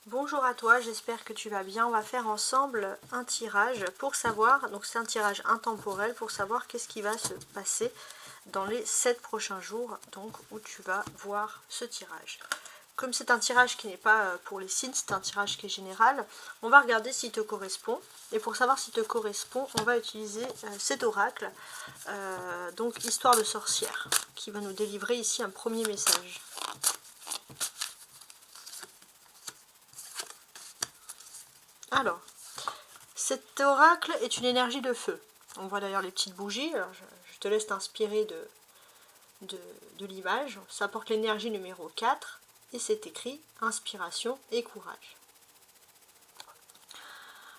Bonjour à toi, j'espère que tu vas bien. On va faire ensemble un tirage pour savoir, donc c'est un tirage intemporel pour savoir qu'est-ce qui va se passer dans les 7 prochains jours, donc où tu vas voir ce tirage. Comme c'est un tirage qui n'est pas pour les signes, c'est un tirage qui est général, on va regarder s'il te correspond. Et pour savoir s'il te correspond, on va utiliser cet oracle, donc Histoire de sorcière, qui va nous délivrer ici un premier message. Alors, cet oracle est une énergie de feu. On voit d'ailleurs les petites bougies. Alors je te laisse t'inspirer de l'image. Ça porte l'énergie numéro 4 et c'est écrit inspiration et courage.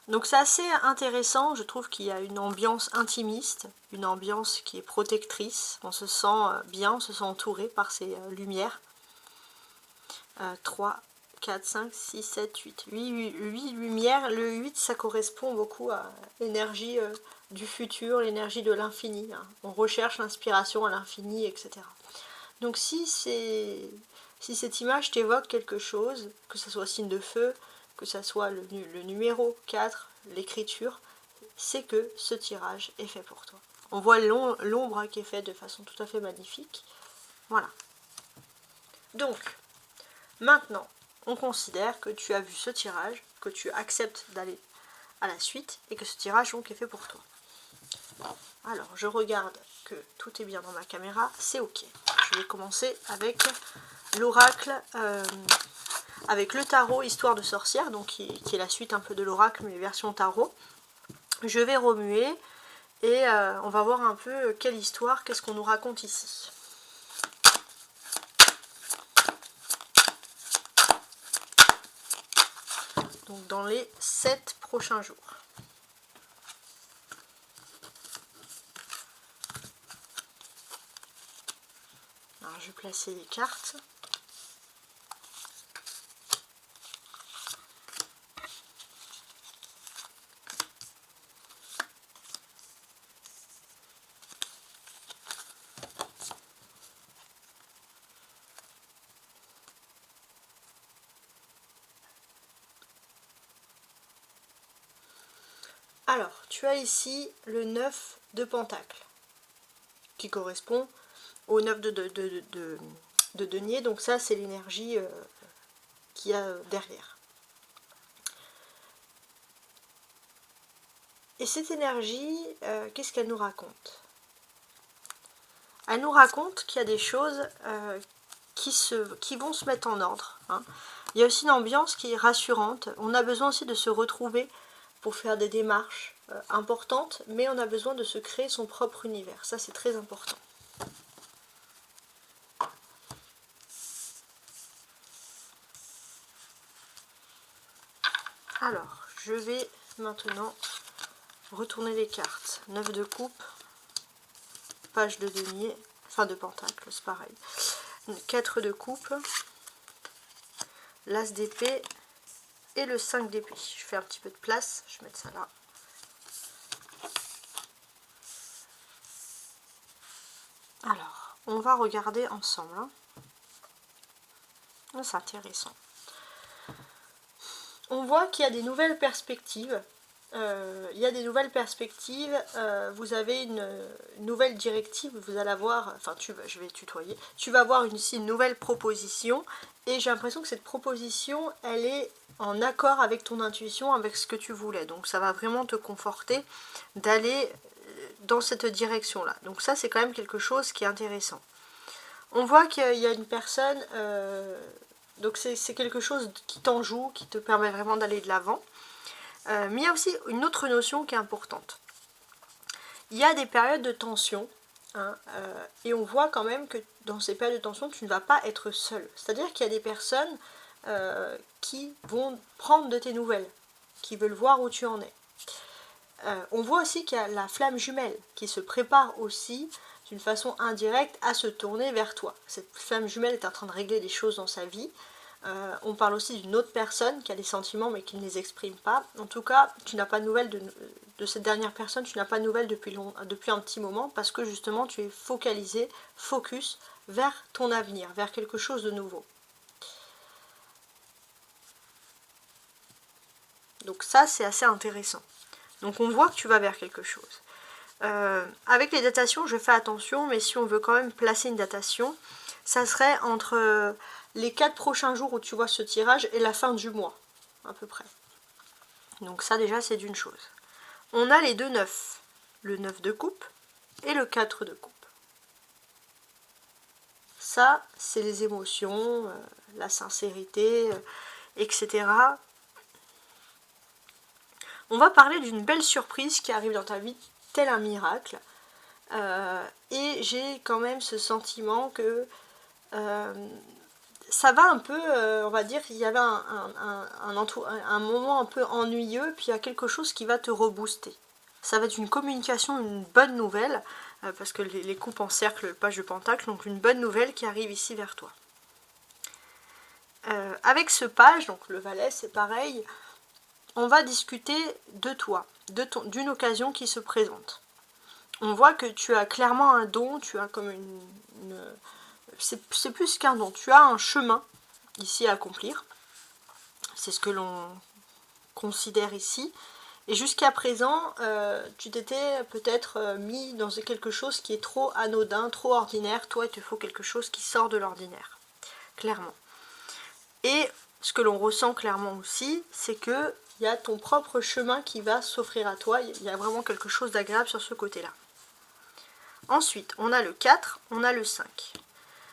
Donc c'est assez intéressant, je trouve qu'il y a une ambiance intimiste, une ambiance qui est protectrice. On se sent bien, on se sent entouré par ces lumières. 3, 4, 5, 6, 7, 8. 8 lumières. Le 8, ça correspond beaucoup à l'énergie du futur, l'énergie de l'infini. On recherche l'inspiration à l'infini, etc. Donc si cette image t'évoque quelque chose, que ce soit signe de feu, que ce soit le numéro 4, l'écriture, c'est que ce tirage est fait pour toi. On voit l'ombre qui est faite de façon tout à fait magnifique. Voilà. Donc, maintenant, on considère que tu as vu ce tirage, que tu acceptes d'aller à la suite et que ce tirage donc est fait pour toi. Alors, je regarde que tout est bien dans ma caméra, c'est ok. Je vais commencer avec l'oracle, avec le tarot Histoire de sorcière, donc qui est la suite un peu de l'oracle, mais version tarot. Je vais remuer et on va voir un peu quelle histoire, qu'est-ce qu'on nous raconte ici. Donc dans les 7 prochains jours. Alors je vais placer les cartes. Alors, tu as ici le 9 de Pentacle, qui correspond au 9 de denier, donc ça c'est l'énergie qu'il y a derrière. Et cette énergie, qu'est-ce qu'elle nous raconte? Elle nous raconte qu'il y a des choses qui vont se mettre en ordre. Il y a aussi une ambiance qui est rassurante. On a besoin aussi de se retrouver pour faire des démarches importantes, mais on a besoin de se créer son propre univers. Ça, c'est très important. Alors, je vais maintenant retourner les cartes. 9 de coupe, page de denier, enfin de pentacle, c'est pareil. 4 de coupe, l'as d'épée et le 5 d'épée. Je fais un petit peu de place, je vais mettre ça là. Alors, on va regarder ensemble. C'est intéressant. On voit qu'il y a des nouvelles perspectives. Vous avez une nouvelle directive, vous allez avoir, enfin je vais tutoyer, tu vas avoir ici une nouvelle proposition et j'ai l'impression que cette proposition, elle est en accord avec ton intuition, avec ce que tu voulais. Donc ça va vraiment te conforter d'aller dans cette direction-là. Donc ça, c'est quand même quelque chose qui est intéressant. On voit qu'il y a une personne, donc c'est quelque chose qui t'en joue, qui te permet vraiment d'aller de l'avant. Mais il y a aussi une autre notion qui est importante. Il y a des périodes de tension, et on voit quand même que dans ces périodes de tension, tu ne vas pas être seul. C'est-à-dire qu'il y a des personnes qui vont prendre de tes nouvelles, qui veulent voir où tu en es. On voit aussi qu'il y a la flamme jumelle qui se prépare aussi d'une façon indirecte à se tourner vers toi. Cette flamme jumelle est en train de régler des choses dans sa vie. On parle aussi d'une autre personne qui a des sentiments mais qui ne les exprime pas. En tout cas, tu n'as pas de nouvelles de cette dernière personne, tu n'as pas de nouvelles depuis un petit moment parce que justement tu es focalisé, focus vers ton avenir, vers quelque chose de nouveau. Donc ça, c'est assez intéressant. Donc on voit que tu vas vers quelque chose. Avec les datations, je fais attention, mais si on veut quand même placer une datation, ça serait entre les 4 prochains jours où tu vois ce tirage et la fin du mois, à peu près. Donc ça déjà, c'est d'une chose. On a les deux 9, le 9 de coupe et le 4 de coupe. Ça, c'est les émotions, la sincérité, etc. On va parler d'une belle surprise qui arrive dans ta vie, tel un miracle. Et j'ai quand même ce sentiment que ça va un peu, on va dire, il y avait un moment un peu ennuyeux, puis il y a quelque chose qui va te rebooster. Ça va être une communication, une bonne nouvelle, parce que les coupes en cercle, le page de pentacle, donc une bonne nouvelle qui arrive ici vers toi. Avec ce page, donc le valet, c'est pareil, on va discuter de toi, d'une occasion qui se présente. On voit que tu as clairement un don, tu as comme c'est plus qu'un don, tu as un chemin ici à accomplir. C'est ce que l'on considère ici. Et jusqu'à présent, tu t'étais peut-être mis dans quelque chose qui est trop anodin, trop ordinaire. Toi, il te faut quelque chose qui sort de l'ordinaire, clairement. Et ce que l'on ressent clairement aussi, c'est que il y a ton propre chemin qui va s'offrir à toi. Il y a vraiment quelque chose d'agréable sur ce côté-là. Ensuite, on a le 4, on a le 5.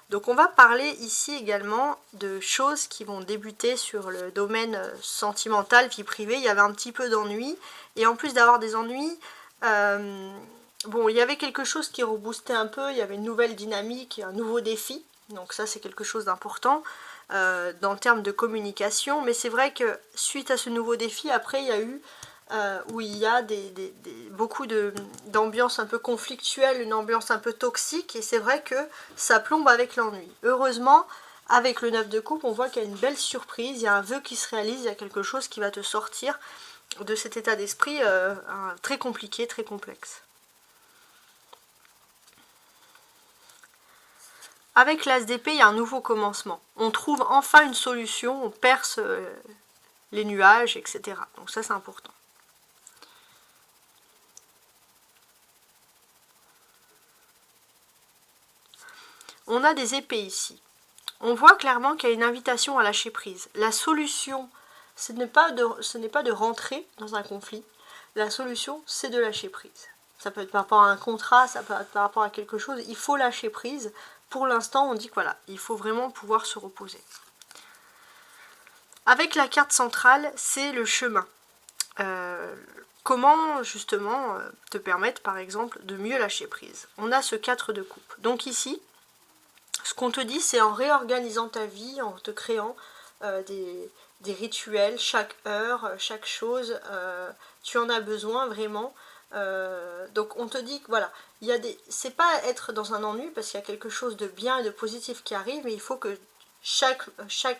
Donc on va parler ici également de choses qui vont débuter sur le domaine sentimental, vie privée. Il y avait un petit peu d'ennui. Et en plus d'avoir des ennuis, bon, il y avait quelque chose qui reboostait un peu. Il y avait une nouvelle dynamique, un nouveau défi. Donc ça, c'est quelque chose d'important dans le terme de communication. Mais c'est vrai que suite à ce nouveau défi, après, il y a eu... où il y a beaucoup d'ambiance un peu conflictuelle, une ambiance un peu toxique, et c'est vrai que ça plombe avec l'ennui. Heureusement, avec le 9 de coupe, on voit qu'il y a une belle surprise, il y a un vœu qui se réalise, il y a quelque chose qui va te sortir de cet état d'esprit très compliqué, très complexe. Avec l'As d'épée, il y a un nouveau commencement. On trouve enfin une solution, on perce les nuages, etc. Donc ça, c'est important. On a des épées ici. On voit clairement qu'il y a une invitation à lâcher prise. La solution, ce n'est pas de rentrer dans un conflit. La solution, c'est de lâcher prise. Ça peut être par rapport à un contrat, ça peut être par rapport à quelque chose. Il faut lâcher prise. Pour l'instant, on dit que voilà, il faut vraiment pouvoir se reposer. Avec la carte centrale, c'est le chemin. Comment justement te permettre par exemple de mieux lâcher prise. On a ce 4 de coupe. Donc ici, ce qu'on te dit, c'est en réorganisant ta vie, en te créant des rituels, chaque heure, chaque chose, tu en as besoin vraiment. Donc on te dit que voilà, c'est pas être dans un ennui parce qu'il y a quelque chose de bien et de positif qui arrive, mais il faut que chaque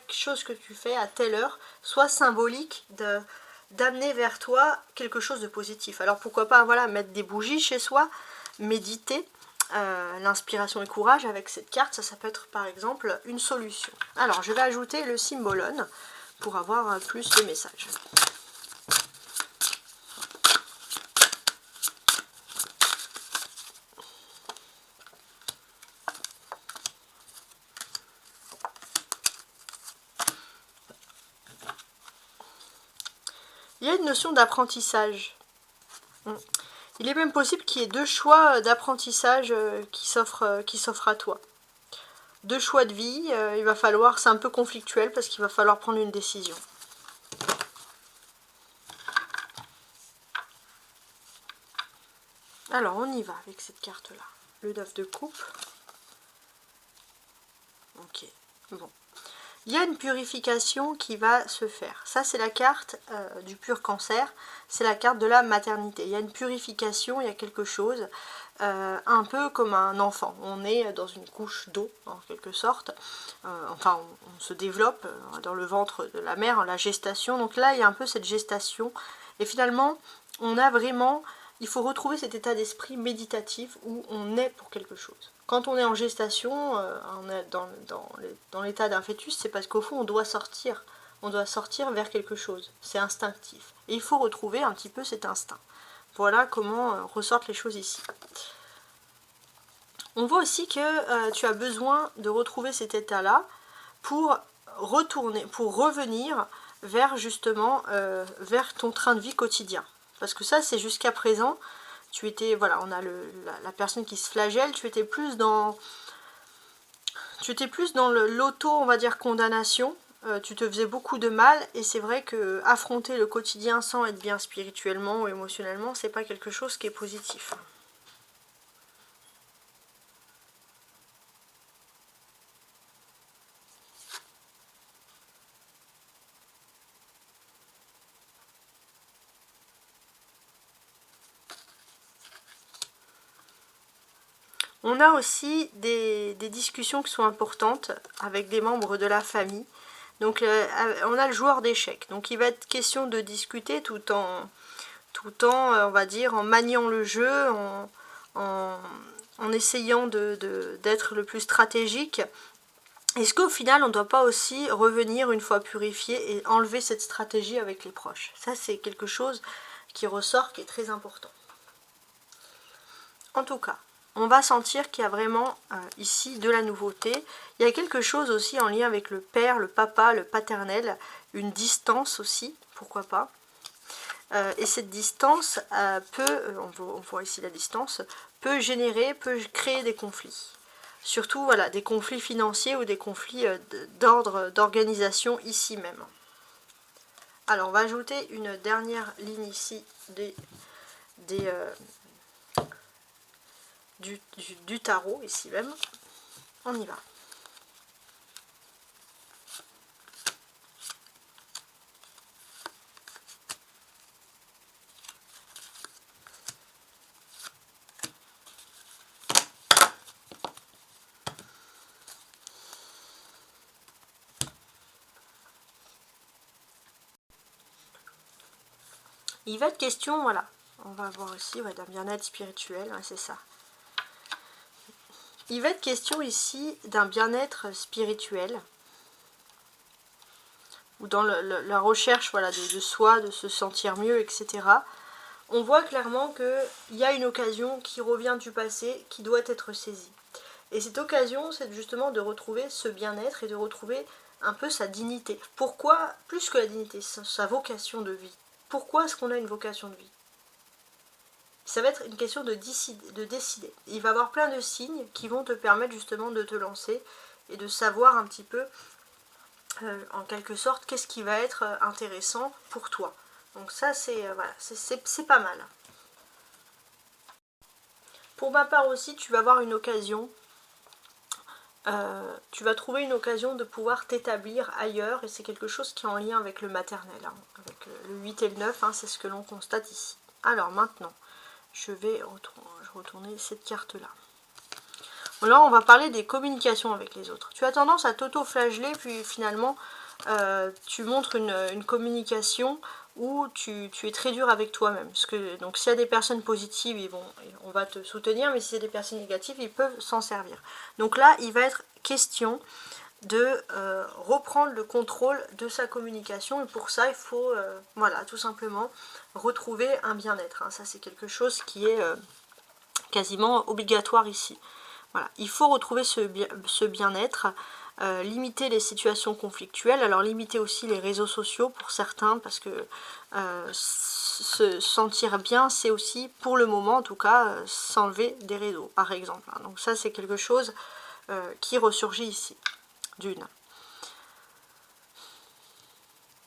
chose que tu fais à telle heure soit symbolique d'amener vers toi quelque chose de positif. Alors pourquoi pas voilà, mettre des bougies chez soi, méditer. L'inspiration et courage avec cette carte, ça peut être par exemple une solution. Alors je vais ajouter le symbolone pour avoir plus de messages. Il y a une notion d'apprentissage. Il est même possible qu'il y ait deux choix d'apprentissage qui s'offrent à toi. Deux choix de vie, il va falloir, c'est un peu conflictuel parce qu'il va falloir prendre une décision. Alors on y va avec cette carte là, le 9 de coupe. Ok, bon. Il y a une purification qui va se faire. Ça, c'est la carte du pur cancer. C'est la carte de la maternité. Il y a une purification, il y a quelque chose, un peu comme un enfant. On est dans une couche d'eau, en quelque sorte. Enfin, on se développe dans le ventre de la mère, la gestation. Donc là, il y a un peu cette gestation. Et finalement, on a vraiment... Il faut retrouver cet état d'esprit méditatif où on est pour quelque chose. Quand on est en gestation, on est dans l'état d'un fœtus, c'est parce qu'au fond, on doit sortir. on doit sortir vers quelque chose, c'est instinctif. Et il faut retrouver un petit peu cet instinct. Voilà comment ressortent les choses ici. On voit aussi que tu as besoin de retrouver cet état-là pour revenir vers justement vers ton train de vie quotidien. Parce que ça, c'est jusqu'à présent, tu étais, voilà, on a la personne qui se flagelle, tu étais plus dans l'auto, on va dire, condamnation. Tu te faisais beaucoup de mal, et c'est vrai que affronter le quotidien sans être bien spirituellement ou émotionnellement, c'est pas quelque chose qui est positif. On a aussi des discussions qui sont importantes avec des membres de la famille. Donc on a le joueur d'échecs. Donc il va être question de discuter tout en on va dire, en maniant le jeu, en essayant d'être le plus stratégique. Est-ce qu'au final, on ne doit pas aussi revenir une fois purifié et enlever cette stratégie avec les proches? Ça, c'est quelque chose qui ressort, qui est très important. En tout cas, on va sentir qu'il y a vraiment ici de la nouveauté. Il y a quelque chose aussi en lien avec le père, le papa, le paternel, une distance aussi, pourquoi pas. Et cette distance on voit ici la distance, peut créer des conflits. Surtout, voilà, des conflits financiers ou des conflits d'ordre, d'organisation ici même. Alors, on va ajouter une dernière ligne ici du tarot, ici même. On y va. Il va être question, voilà, on va voir aussi d'un bien-être spirituel, c'est ça. Il va être question ici d'un bien-être spirituel, ou dans la recherche, voilà, de soi, de se sentir mieux, etc. On voit clairement qu'il y a une occasion qui revient du passé, qui doit être saisie. Et cette occasion, c'est justement de retrouver ce bien-être et de retrouver un peu sa dignité. Pourquoi, plus que la dignité, sa vocation de vie? Pourquoi est-ce qu'on a une vocation de vie? Ça va être une question de décider. Il va y avoir plein de signes qui vont te permettre justement de te lancer et de savoir un petit peu, en quelque sorte, qu'est-ce qui va être intéressant pour toi. Donc ça, c'est voilà, c'est pas mal. Pour ma part aussi, tu vas avoir une occasion. Tu vas trouver une occasion de pouvoir t'établir ailleurs, et c'est quelque chose qui est en lien avec le maternel, hein, avec le 8 et le 9, hein, c'est ce que l'on constate ici. Alors maintenant, je vais retourner cette carte-là. Là, on va parler des communications avec les autres. Tu as tendance à t'auto-flageller, puis finalement, tu montres une communication où tu es très dur avec toi-même. Donc s'il y a des personnes positives, on va te soutenir, mais si c'est des personnes négatives, ils peuvent s'en servir. Donc là, il va être question de reprendre le contrôle de sa communication, et pour ça, il faut voilà, tout simplement retrouver un bien-être. Hein. Ça, c'est quelque chose qui est quasiment obligatoire ici. Voilà, il faut retrouver ce bien-être, limiter les situations conflictuelles, alors limiter aussi les réseaux sociaux pour certains, parce que se sentir bien, c'est aussi, pour le moment en tout cas, s'enlever des réseaux, par exemple. Donc ça, c'est quelque chose qui ressurgit ici, d'une.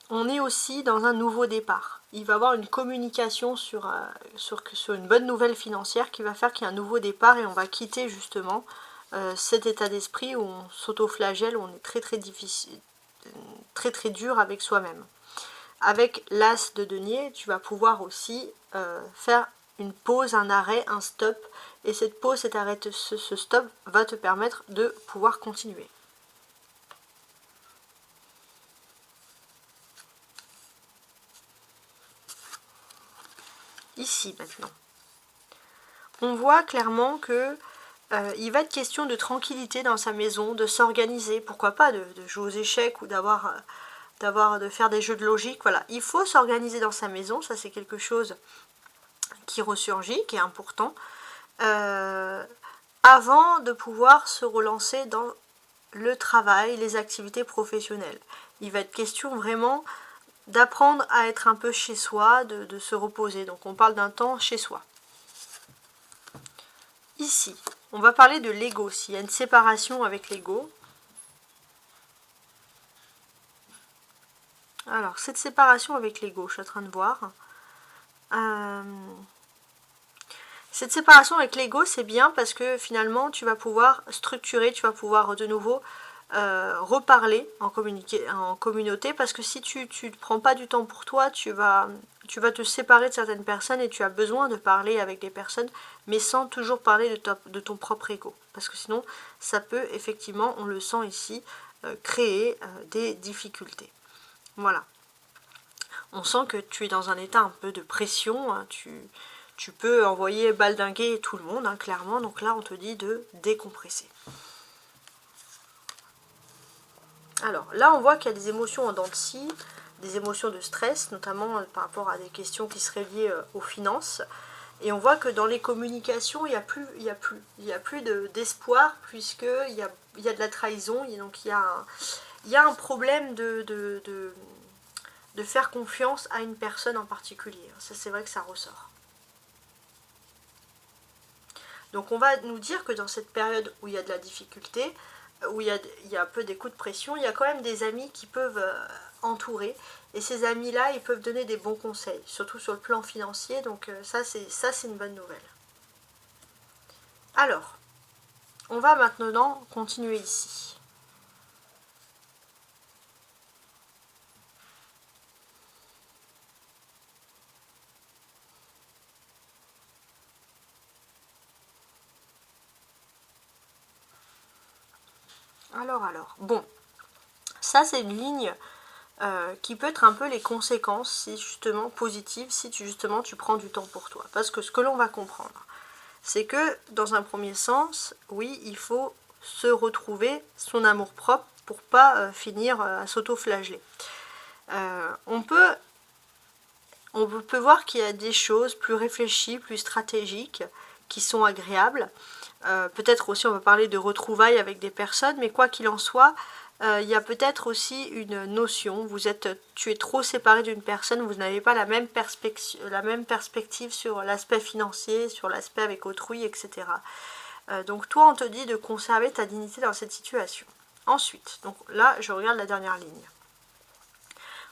On est aussi dans un nouveau départ. Il va y avoir une communication sur une bonne nouvelle financière qui va faire qu'il y a un nouveau départ, et on va quitter justement cet état d'esprit où on s'auto-flagelle, où on est très difficile, très dur avec soi-même. Avec l'as de denier, tu vas pouvoir aussi faire une pause, un arrêt, un stop, et cette pause, cet arrêt, ce stop va te permettre de pouvoir continuer. Ici maintenant, on voit clairement que il va être question de tranquillité dans sa maison, de s'organiser, pourquoi pas de jouer aux échecs ou d'avoir de faire des jeux de logique. Voilà, il faut s'organiser dans sa maison, ça c'est quelque chose qui ressurgit, qui est important, avant de pouvoir se relancer dans le travail, les activités professionnelles. Il va être question vraiment d'apprendre à être un peu chez soi, de se reposer. Donc on parle d'un temps chez soi. Ici, on va parler de l'ego. S'il y a une séparation avec l'ego. Alors, cette séparation avec l'ego, je suis en train de voir. Cette séparation avec l'ego, c'est bien parce que finalement, tu vas pouvoir structurer, tu vas pouvoir de nouveau reparler en communauté, parce que si tu ne prends pas du temps pour toi, tu vas te séparer de certaines personnes et tu as besoin de parler avec des personnes, mais sans toujours parler de ton propre ego, parce que sinon ça peut effectivement, on le sent ici, créer des difficultés. Voilà, on sent que tu es dans un état un peu de pression, hein, tu peux envoyer baldinguer tout le monde, hein, clairement, donc là on te dit de décompresser. Alors là on voit qu'il y a des émotions en dents de scie, des émotions de stress, notamment par rapport à des questions qui seraient liées aux finances. Et on voit que dans les communications, il n'y a plus d'espoir, puisqu'il y a de la trahison, et donc il y a un problème de faire confiance à une personne en particulier. Ça, c'est vrai que ça ressort. Donc on va nous dire que dans cette période où il y a de la difficulté, où il y a un peu des coups de pression, il y a quand même des amis qui peuvent entourer, et ces amis-là, ils peuvent donner des bons conseils, surtout sur le plan financier, donc ça c'est une bonne nouvelle. Alors, on va maintenant continuer ici. Alors, bon, ça c'est une ligne qui peut être un peu les conséquences, si justement positives, si justement tu prends du temps pour toi. Parce que ce que l'on va comprendre, c'est que dans un premier sens, oui, il faut se retrouver son amour-propre pour pas finir à s'auto-flageller. On peut voir qu'il y a des choses plus réfléchies, plus stratégiques, qui sont agréables. Peut-être aussi on va parler de retrouvailles avec des personnes, mais quoi qu'il en soit, il y a peut-être aussi une notion, tu es trop séparé d'une personne, vous n'avez pas la même perspective sur l'aspect financier, sur l'aspect avec autrui, etc. Donc toi on te dit de conserver ta dignité dans cette situation. Ensuite, donc là je regarde la dernière ligne.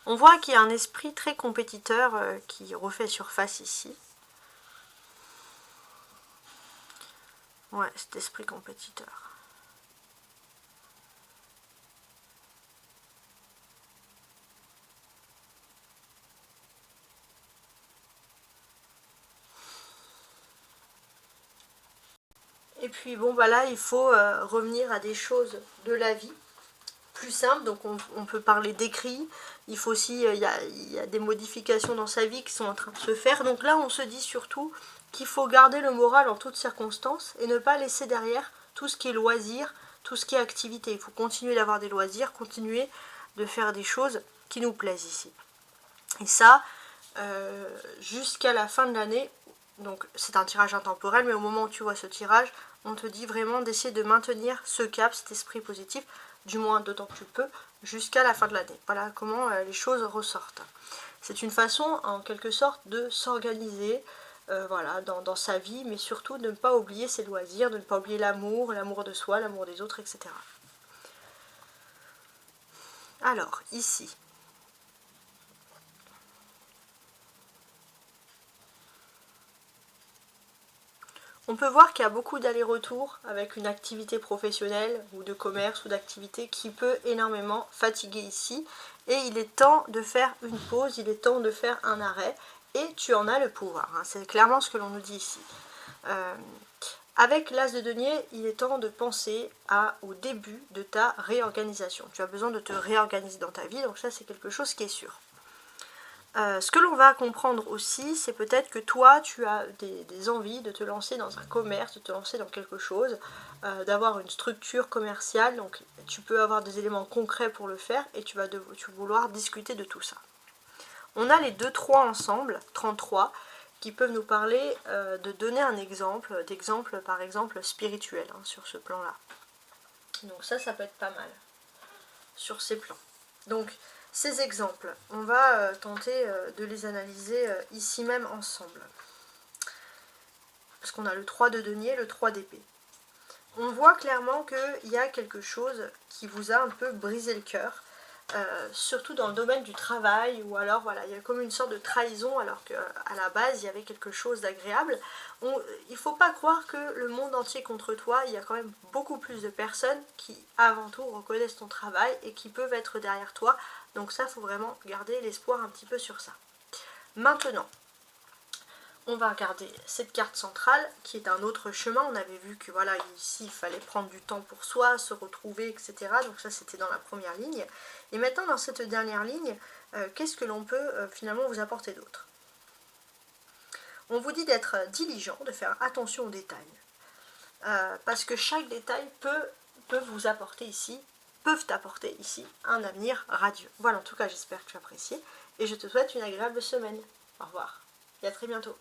On voit qu'il y a un esprit très compétiteur qui refait surface ici. Ouais, cet esprit compétiteur. Et puis bon, bah là, il faut revenir à des choses de la vie plus simples. Donc on peut parler d'écrit. Il faut aussi, il y a des modifications dans sa vie qui sont en train de se faire. Donc là, on se dit surtout qu'il faut garder le moral en toutes circonstances et ne pas laisser derrière tout ce qui est loisir, tout ce qui est activité. Il faut continuer d'avoir des loisirs, continuer de faire des choses qui nous plaisent ici. Et ça, jusqu'à la fin de l'année, donc c'est un tirage intemporel, mais au moment où tu vois ce tirage, on te dit vraiment d'essayer de maintenir ce cap, cet esprit positif, du moins d'autant que tu peux, jusqu'à la fin de l'année. Voilà comment les choses ressortent. C'est une façon, en quelque sorte, de s'organiser voilà, dans sa vie, mais surtout de ne pas oublier ses loisirs, de ne pas oublier l'amour de soi, l'amour des autres, etc. Alors, ici, on peut voir qu'il y a beaucoup d'allers-retours avec une activité professionnelle ou de commerce ou d'activité qui peut énormément fatiguer ici. Et il est temps de faire une pause, il est temps de faire un arrêt et tu en as le pouvoir. Hein. C'est clairement ce que l'on nous dit ici. Avec l'as de denier, il est temps de penser au début de ta réorganisation. Tu as besoin de te réorganiser dans ta vie, donc ça c'est quelque chose qui est sûr. Ce que l'on va comprendre aussi, c'est peut-être que toi, tu as des envies de te lancer dans un commerce, de te lancer dans quelque chose, d'avoir une structure commerciale, donc tu peux avoir des éléments concrets pour le faire et tu vas vouloir discuter de tout ça. On a les 2-3 ensemble, 33, qui peuvent nous parler de donner un exemple, d'exemple par exemple spirituel sur ce plan-là. Donc ça peut être pas mal sur ces plans. Donc ces exemples, on va tenter de les analyser ici même ensemble. Parce qu'on a le 3 de denier, le 3 d'épée. On voit clairement qu'il y a quelque chose qui vous a un peu brisé le cœur, surtout dans le domaine du travail, ou alors voilà, il y a comme une sorte de trahison alors qu'à la base il y avait quelque chose d'agréable. Il ne faut pas croire que le monde entier contre toi, il y a quand même beaucoup plus de personnes qui avant tout reconnaissent ton travail et qui peuvent être derrière toi, donc ça il faut vraiment garder l'espoir un petit peu sur ça. Maintenant, on va regarder cette carte centrale qui est un autre chemin. On avait vu que voilà, ici il fallait prendre du temps pour soi, se retrouver, etc. Donc ça c'était dans la première ligne. Et maintenant dans cette dernière ligne, qu'est-ce que l'on peut finalement vous apporter d'autre? On vous dit d'être diligent, de faire attention aux détails. Parce que chaque détail peut vous apporter ici, peuvent t'apporter ici un avenir radieux. Voilà, en tout cas j'espère que tu as apprécié. Et je te souhaite une agréable semaine. Au revoir et à très bientôt.